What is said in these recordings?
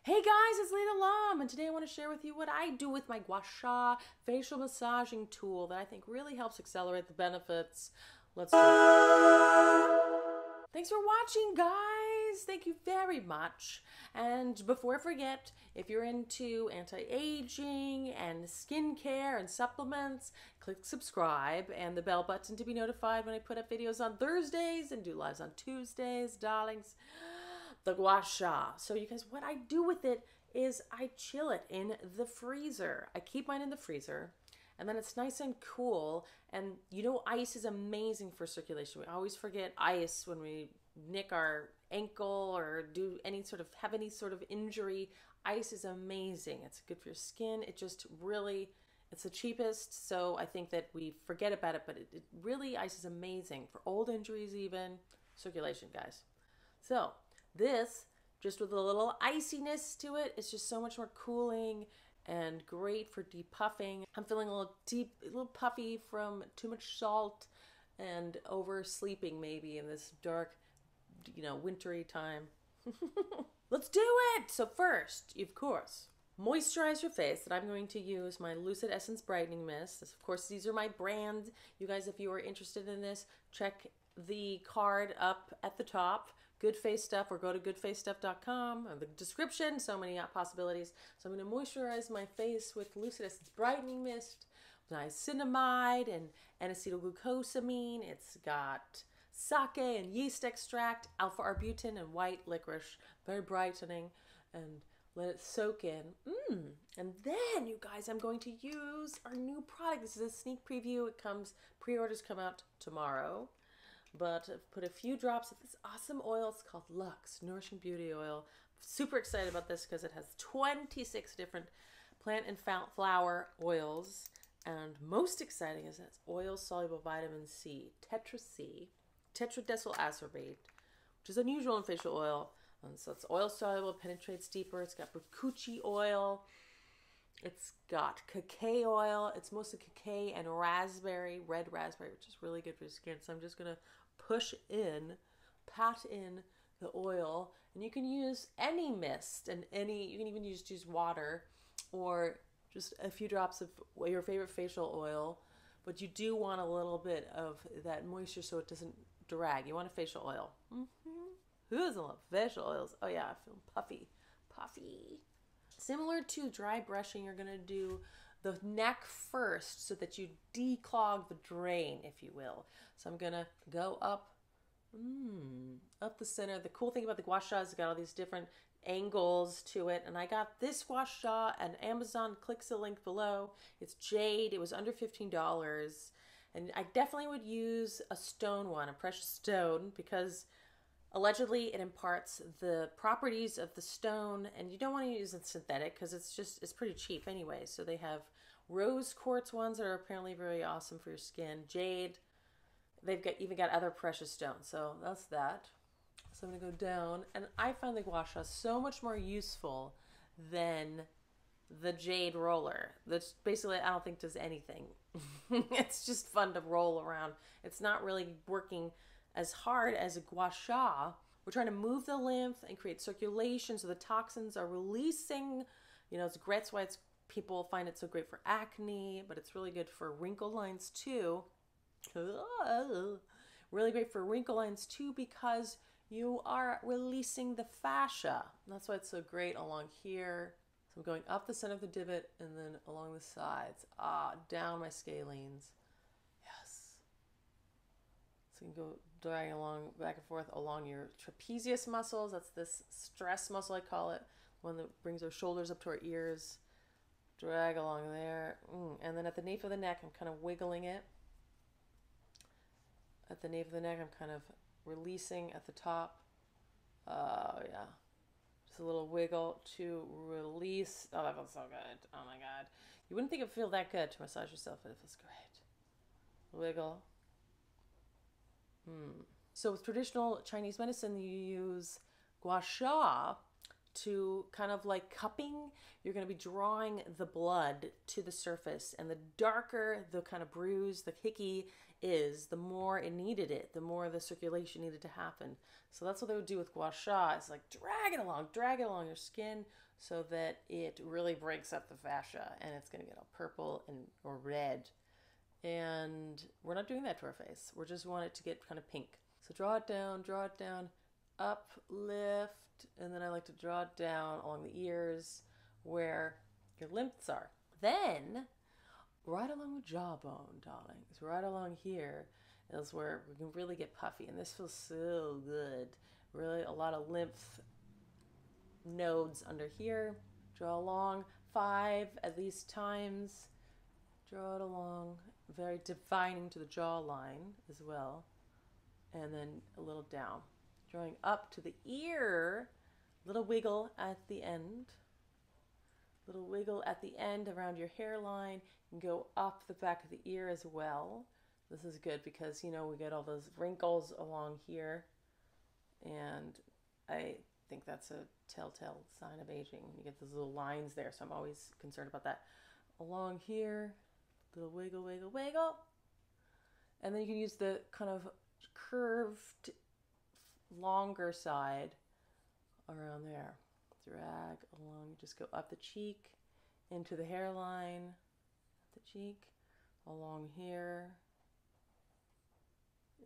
Hey guys, it's Leda Lum, and today I want to share with you what I do with my Gua Sha facial massaging tool that I think really helps accelerate the benefits. Let's do it. Thanks for watching, guys. Thank you very much. And before I forget, if you're into anti-aging and skincare and supplements, click subscribe and the bell button to be notified when I put up videos on Thursdays and do lives on Tuesdays, darlings. The Gua Sha. So you guys, what I do with it is I chill it in the freezer. I keep mine in the freezer, and then it's nice and cool. And you know, ice is amazing for circulation. We always forget ice when we nick our ankle or have any sort of injury. Ice is amazing. It's good for your skin. It just really, it's the cheapest, so I think that we forget about it, but it really, ice is amazing for old injuries, even circulation, guys. So this, just with a little iciness to it, it's just so much more cooling and great for depuffing. I'm feeling a little puffy from too much salt and oversleeping maybe in this dark, wintry time. Let's do it! So first, of course, moisturize your face. And I'm going to use my LUCID Essence Brightening Mist. Of course, these are my brand. You guys, if you are interested in this, check the card up at the top. Good Face Stuff, or go to goodfacestuff.com, or the description, so many possibilities. So I'm going to moisturize my face with LUCID Essence Brightening Mist, niacinamide and N-acetylglucosamine. It's got sake and yeast extract, alpha-arbutin, and white licorice, very brightening, and let it soak in. And then, you guys, I'm going to use our new product. This is a sneak preview. Pre-orders come out tomorrow. But I've put a few drops of this awesome oil. It's called LUX Nourishing Beauty Oil. Super excited about this because it has 26 different plant and flower oils. And most exciting is that it's oil-soluble vitamin C, tetradecyl ascorbate, which is unusual in facial oil. And so it's oil-soluble, penetrates deeper. It's got bakuchi oil. It's got cacao oil. It's mostly cacao and raspberry, red raspberry, which is really good for your skin. So I'm just going to pat in the oil. And you can use any mist and you can even use water or just a few drops of your favorite facial oil. But you do want a little bit of that moisture so it doesn't drag. You want a facial oil. Who doesn't love facial oils? Oh yeah, I feel puffy. Similar to dry brushing, you're going to do the neck first so that you declog the drain, if you will. So I'm going to go up the center. The cool thing about the Gua Sha is it's got all these different angles to it. And I got this Gua Sha on Amazon. Click the link below. It's Jade. It was under $15. And I definitely would use a stone one, a precious stone, because allegedly, it imparts the properties of the stone, and you don't want to use it synthetic because it's pretty cheap anyway. So they have rose quartz ones that are apparently very awesome for your skin. Jade, they've even got other precious stones. So that's that. So I'm going to go down, and I find the Gua Sha so much more useful than the Jade roller. That's basically, I don't think does anything. It's just fun to roll around. It's not really working as hard as a Gua Sha. We're trying to move the lymph and create circulation so the toxins are releasing. That's why people find it so great for acne, but it's really good for wrinkle lines too. Really great for wrinkle lines too because you are releasing the fascia. That's why it's so great along here. So I'm going up the center of the divot and then along the sides. Down my scalenes. So you can go dragging along back and forth along your trapezius muscles. That's this stress muscle, I call it. One that brings our shoulders up to our ears. Drag along there. And then at the nape of the neck, I'm kind of wiggling it. At the nape of the neck, I'm kind of releasing at the top. Oh, yeah. Just a little wiggle to release. Oh, that feels so good. Oh, my God. You wouldn't think it would feel that good to massage yourself, but it feels great. Wiggle. So with traditional Chinese medicine, you use Gua Sha to kind of like cupping. You're going to be drawing the blood to the surface, and the darker the kind of bruise, the hickey is, the more it needed it, the more the circulation needed to happen. So that's what they would do with Gua Sha. It's like drag it along your skin, so that it really breaks up the fascia, and it's going to get all purple and or red. And we're not doing that to our face. We just want it to get kind of pink. So draw it down, up, lift, and then I like to draw it down along the ears where your lymphs are. Then, right along the jawbone, darlings, right along here is where we can really get puffy. And this feels so good. Really a lot of lymph nodes under here. Draw along 5 at least times. Draw it along, very defining to the jawline as well. And then a little down. Drawing up to the ear, little wiggle at the end. Little wiggle at the end around your hairline, and go up the back of the ear as well. This is good because, you know, we get all those wrinkles along here, and I think that's a telltale sign of aging. You get those little lines there, so I'm always concerned about that. Along here, little wiggle, wiggle, wiggle. And then you can use the kind of curved, longer side around there. Drag along, just go up the cheek, into the hairline, the cheek, along here,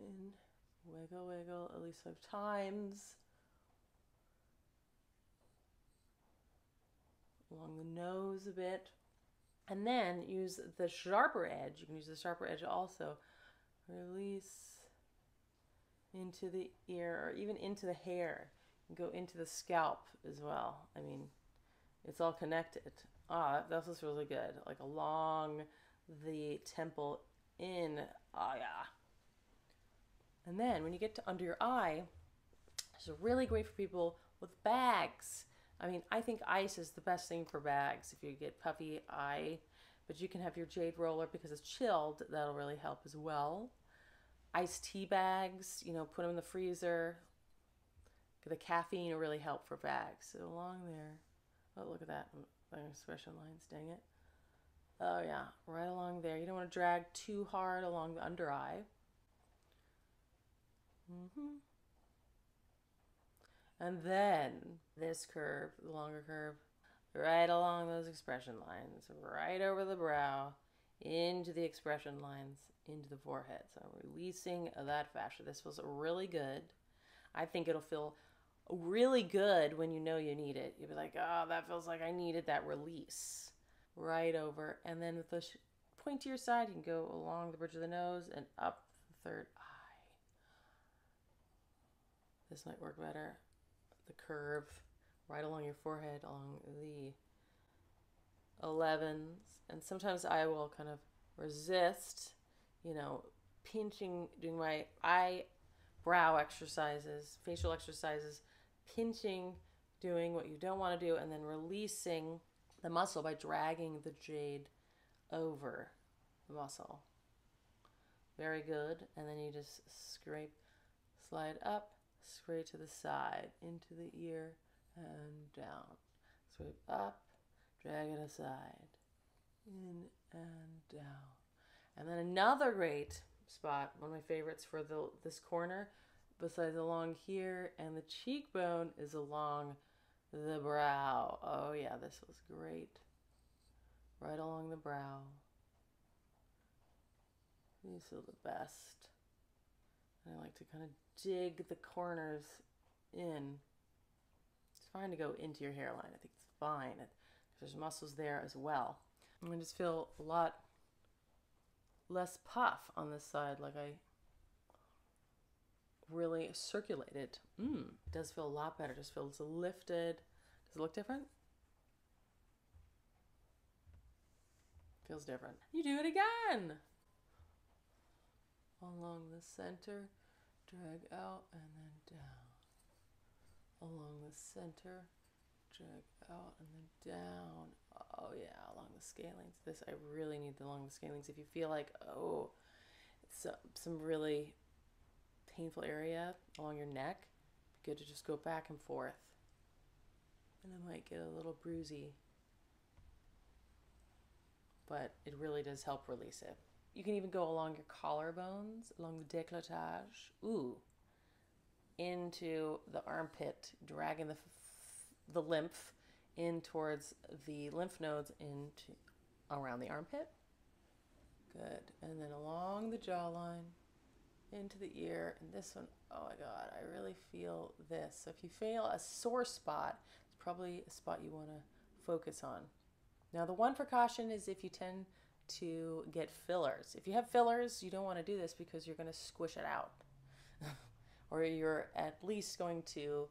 in, wiggle, wiggle, at least 5 times. Along the nose a bit. And then use the sharper edge. You can use the sharper edge also. Release into the ear or even into the hair. Go into the scalp as well. I mean, it's all connected. Ah, that feels really good. Like along the temple in. Oh, yeah. And then when you get to under your eye, it's really great for people with bags. I mean, I think ice is the best thing for bags if you get puffy eye. But you can have your jade roller because it's chilled. That'll really help as well. Iced tea bags, you know, put them in the freezer. The caffeine will really help for bags. So along there. Oh, look at that. Expression lines, dang it. Oh, yeah. Right along there. You don't want to drag too hard along the under eye. And then this curve, the longer curve, right along those expression lines, right over the brow, into the expression lines, into the forehead. So releasing that fascia. This feels really good. I think it'll feel really good when you know you need it. You'll be like, oh, that feels like I needed that release. Right over. And then with the pointier side, you can go along the bridge of the nose and up the third eye. This might work better. The curve right along your forehead, along the 11s. And sometimes I will kind of resist, you know, pinching, doing my eyebrow exercises, facial exercises, pinching, doing what you don't want to do, and then releasing the muscle by dragging the jade over the muscle. Very good. And then you just scrape, slide up, scrape to the side, into the ear, and down. Scrape up, drag it aside, in and down. And then another great spot, one of my favorites for this corner, besides along here, and the cheekbone is along the brow. Oh yeah, this was great. Right along the brow. These are the best. And I like to kind of dig the corners in. It's fine to go into your hairline. I think it's fine. There's muscles there as well. I just feel a lot less puff on this side, like I really circulated. It does feel a lot better. It just feels lifted. Does it look different? Feels different. You do it again. Along the center, drag out and then down. Along the center, drag out and then down. Oh yeah, along the scalings. This, I really need along the scalings. If you feel like, oh, it's some really painful area along your neck, good to just go back and forth. And it might get a little bruisey, but it really does help release it. You can even go along your collarbones, along the décolletage, into the armpit, dragging the lymph in towards the lymph nodes into around the armpit. Good. And then along the jawline, into the ear. And this one, oh my God, I really feel this. So if you feel a sore spot, it's probably a spot you want to focus on. Now, the one precaution is if you tend to get fillers. If you have fillers, you don't want to do this because you're going to squish it out. Or you're at least going to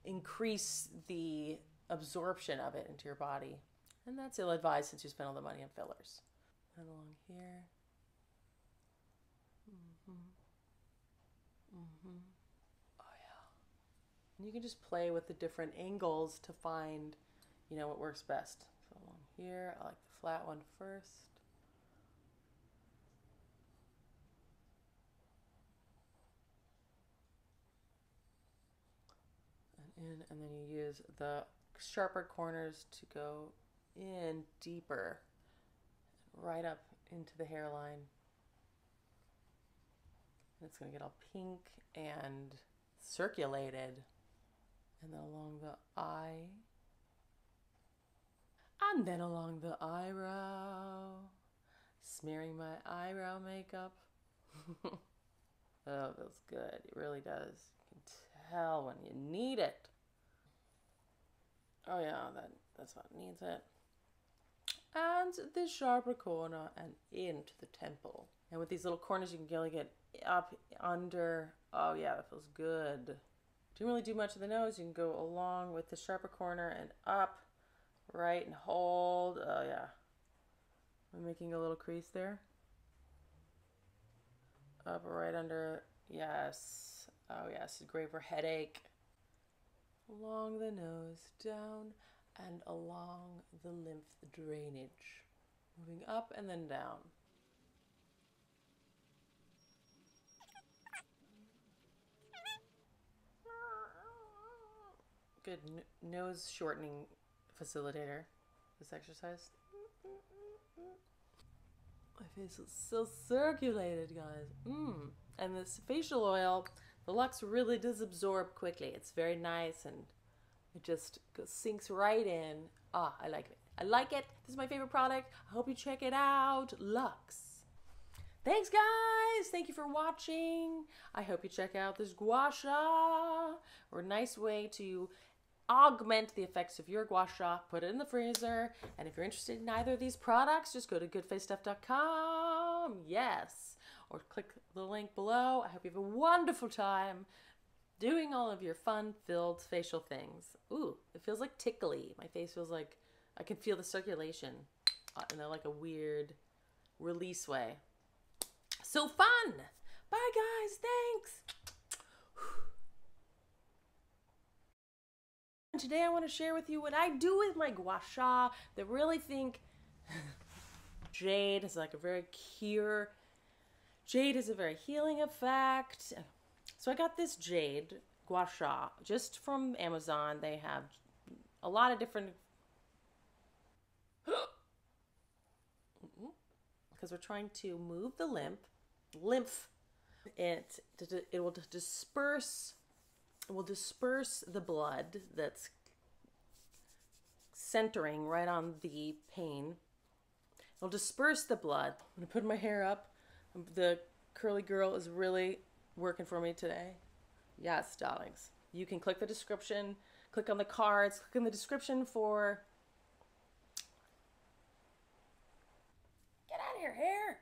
increase the absorption of it into your body. And that's ill-advised since you spent all the money on fillers. And along here. Oh yeah. And you can just play with the different angles to find, you know, what works best. So along here, I like the flat one first. And then you use the sharper corners to go in deeper, right up into the hairline. And it's going to get all pink and circulated. And then along the eye. And then along the eyebrow. Smearing my eyebrow makeup. Oh, it feels good. It really does. You can tell when you need it. Oh yeah, that's what needs it. And the sharper corner and into the temple. And with these little corners, you can really get up, under. Oh yeah, that feels good. Didn't really do much of the nose. You can go along with the sharper corner and up, right, and hold. Oh yeah. I'm making a little crease there. Up right under. Yes. Oh yes, great for headache. Along the nose, down, and along the lymph drainage. Moving up and then down. Good nose shortening facilitator, this exercise. My face is so circulated, guys. And this facial oil, the Lux really does absorb quickly. It's very nice and it just sinks right in. Ah, I like it. I like it. This is my favorite product. I hope you check it out. Lux. Thanks, guys. Thank you for watching. I hope you check out this gua sha, or a nice way to augment the effects of your gua sha. Put it in the freezer. And if you're interested in either of these products, just go to goodfacestuff.com. Yes. Or click the link below. I hope you have a wonderful time doing all of your fun-filled facial things. Ooh, it feels like tickly. My face feels like I can feel the circulation in like a weird release way. So fun! Bye, guys. Thanks. Today I want to share with you what I do with my gua sha that really think jade is like a very Jade has a very healing effect. So I got this Jade Gua Sha just from Amazon. They have a lot of different, because we're trying to move the lymph. It will disperse. It will disperse the blood that's centering right on the pain. It'll disperse the blood. I'm gonna put my hair up. The curly girl is really working for me today. Yes, darlings. You can click the description, click on the cards, click in the description for... Get out of here, hair!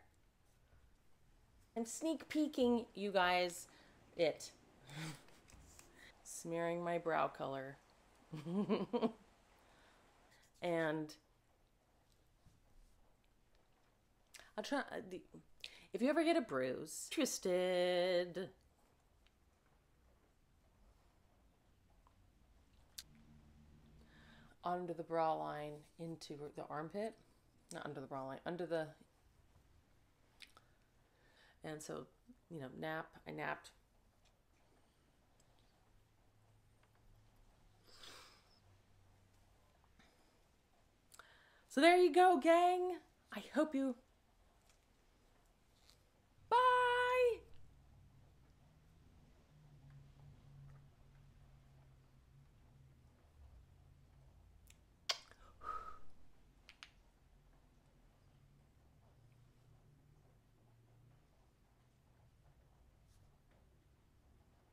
I'm sneak peeking you guys it. Smearing my brow color. And I'll try... If you ever get a bruise, interested, under the brow line into the armpit, not under the brow line, under the, and so, you know, I napped. So there you go, gang. I hope you